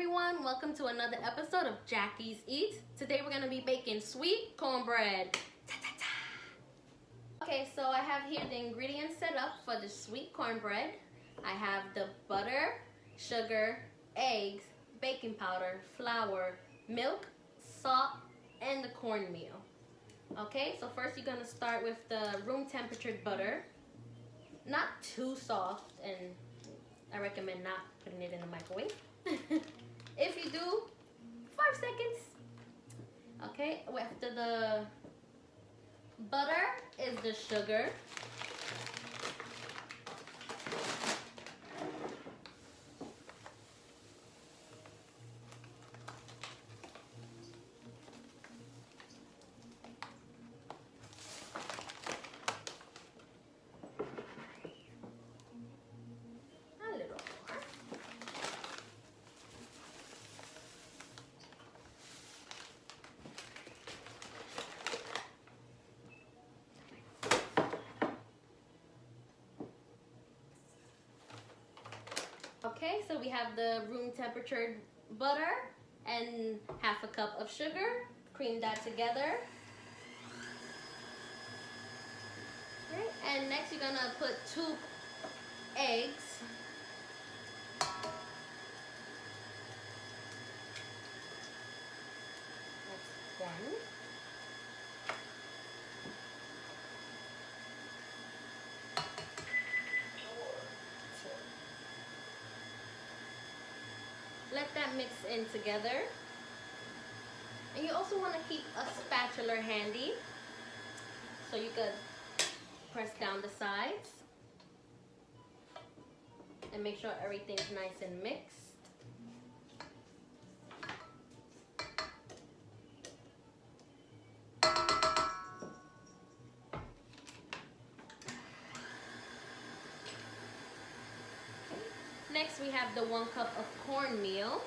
everyone, welcome to another episode of Jackie's Eats. Today we're going to be baking sweet cornbread. Okay, so I have here the ingredients set up for the sweet cornbread. I have the butter, sugar, eggs, baking powder, flour, milk, salt, and the cornmeal. Okay, so first you're going to start with the room temperature butter. Not too soft, and I recommend not putting it in the microwave. If you do, 5 seconds. Okay, after the butter is the sugar. A little more. Okay, so we have the room temperature butter and half a cup of sugar. Cream that together. Okay, and next you're gonna put 2 eggs. That's 1. Let that mix in together. And you also want to keep a spatula handy so you could press down the sides and make sure everything's nice and mixed. Next we have the 1 cup of cornmeal.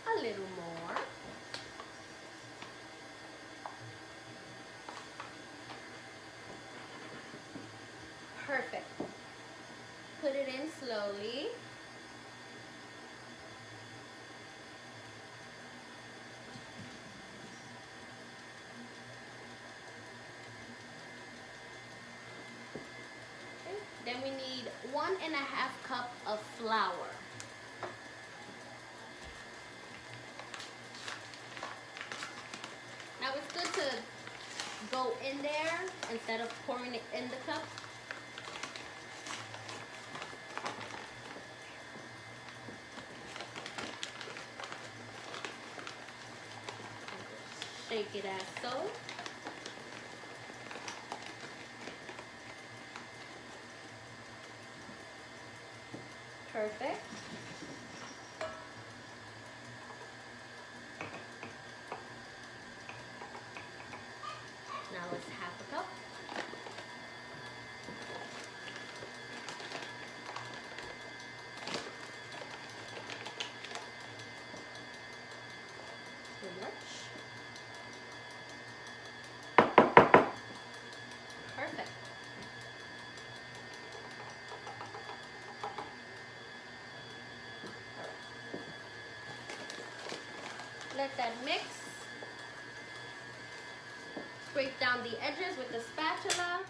A little more. Perfect. Put it in slowly. Then we need 1½ cup of flour. Now it's good to go in there instead of pouring it in the cup. Shake it as so. Perfect. Now it's ½ a cup. Too much. Perfect. Let that mix. Scrape down the edges with the spatula.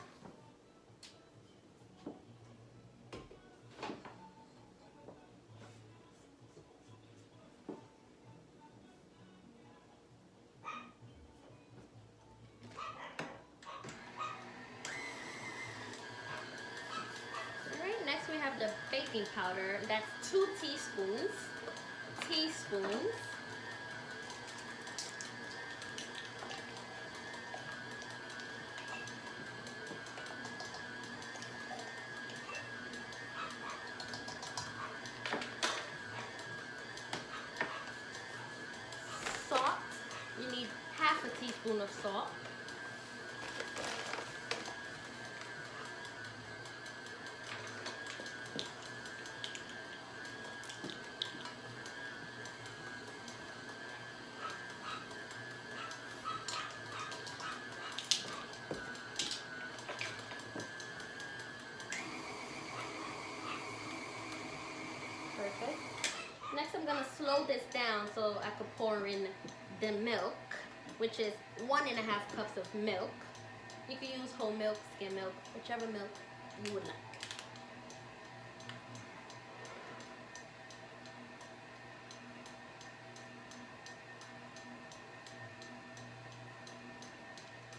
Alright, next we have the baking powder. That's 2 teaspoons. Salt. You need ½ a teaspoon of salt. this down so I could pour in the milk, which is 1.5 cups of milk. You can use whole milk, skim milk, whichever milk you would like.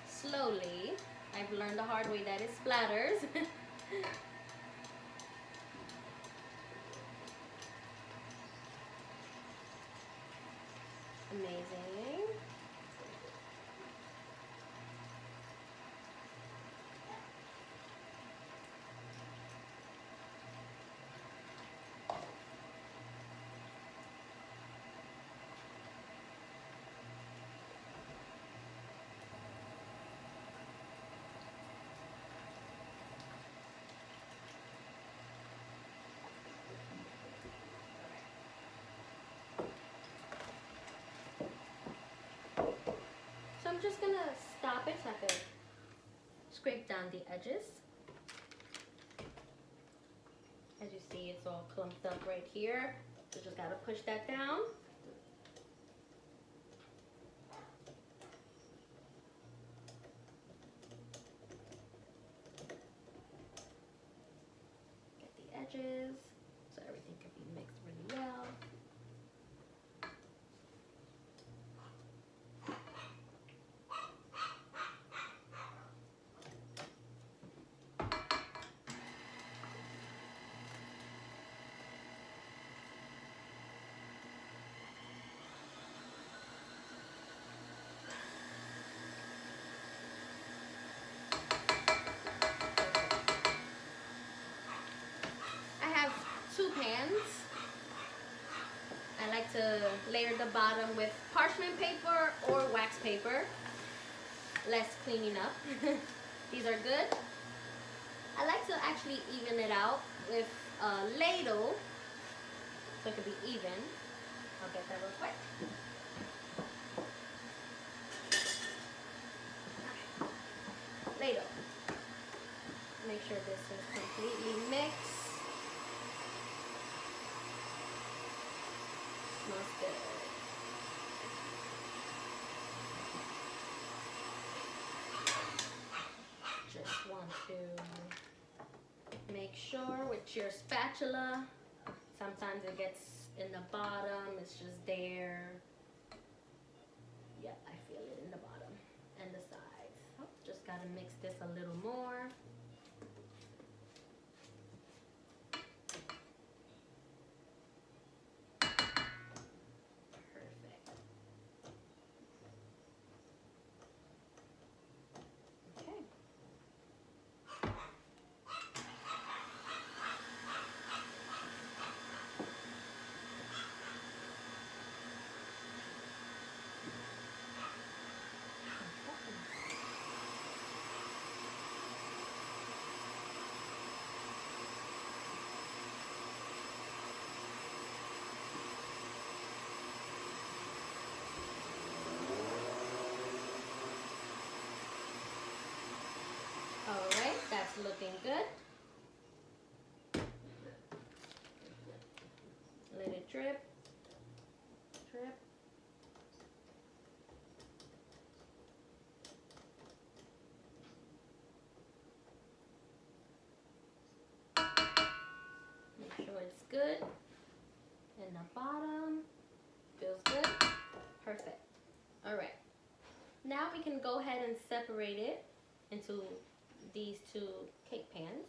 Slowly, I've learned the hard way that it splatters. Amazing. So I'm just gonna stop it so I can scrape down the edges. As you see, it's all clumped up right here. So just gotta push that down. Get the edges so everything can be mixed really well. I have 2 pans. I like to layer the bottom with parchment paper or wax paper. Less cleaning up. These are good. I like to actually even it out with a ladle so it could be even. I'll get that real quick. Ladle. Make sure this is completely mixed. Smells good. Just want to make sure with your spatula. Sometimes it gets in the bottom, it's just there. Yeah, I feel it in the bottom and the sides. Oh, just gotta mix this a little more. Alright, that's looking good. Let it drip. Drip. Make sure it's good. And the bottom feels good. Perfect. Alright. Now we can go ahead and separate it into these 2 cake pans.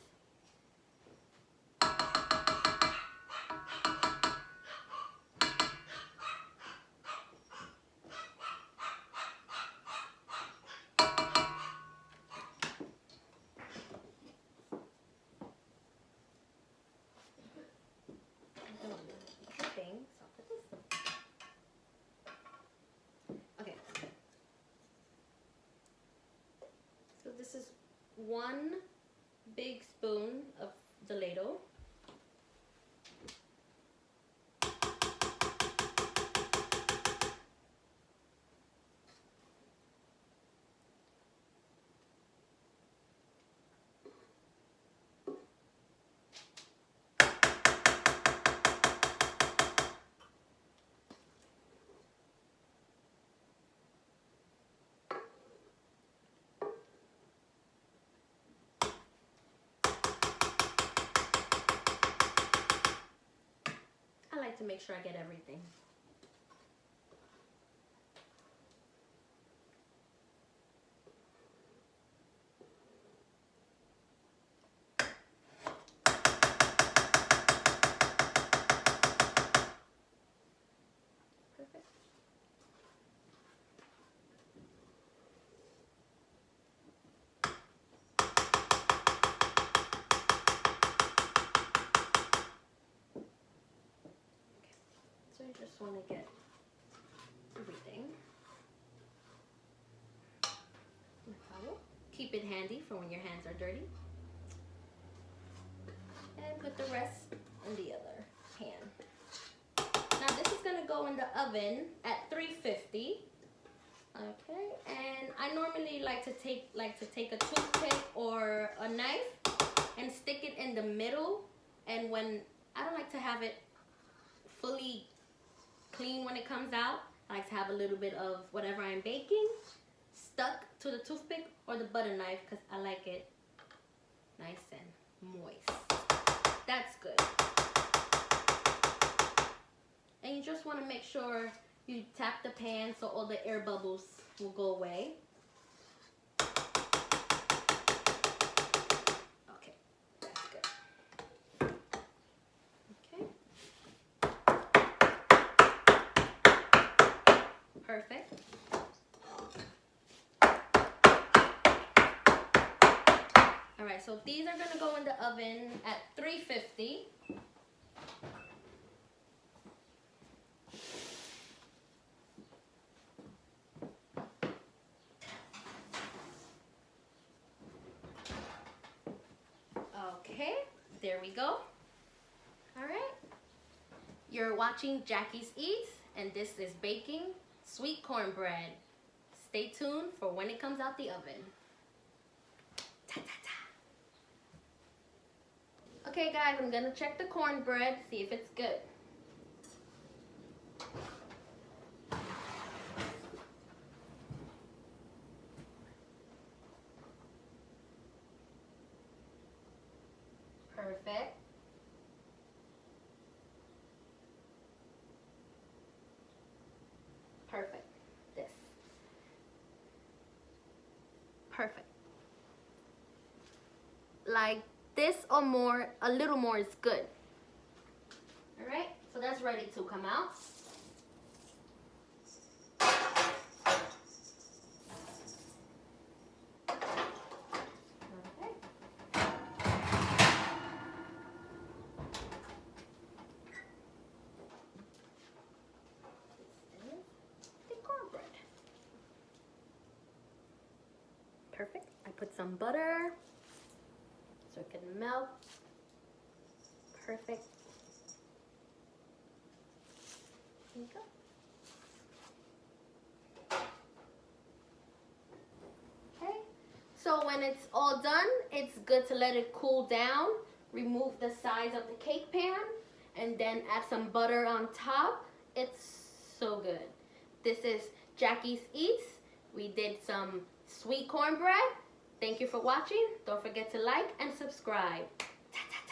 Okay. So this is 1 big spoon of the ladle. like to make sure I get everything. Perfect. So you just want to get everything. Keep it handy for when your hands are dirty. And put the rest in the other pan. Now this is gonna go in the oven at 350. Okay, and I normally like to take a toothpick or a knife and stick it in the middle. And when I don't like to have it fully clean when it comes out, I like to have a little bit of whatever I'm baking stuck to the toothpick or the butter knife because I like it nice and moist. That's good. And you just want to make sure you tap the pan so all the air bubbles will go away. Okay, that's good. Okay. Perfect. All right, so these are gonna go in the oven at 350. Okay, there we go. All right. You're watching Jackie's Eats, and this is baking sweet cornbread. Stay tuned for when it comes out the oven. Ta, ta, ta. Okay guys, I'm gonna check the cornbread, see if it's good. Perfect. Perfect. This. Perfect. Like this or more, a little more is good. All right, so that's ready to come out. Okay. This is the cornbread. Perfect. I put some butter so it can melt. Perfect. There you go. Okay. So when it's all done, it's good to let it cool down. Remove the sides of the cake pan and then add some butter on top. It's so good. This is Jackie's Eats. We did some sweet cornbread. Thank you for watching. Don't forget to like and subscribe. Ta, ta, ta.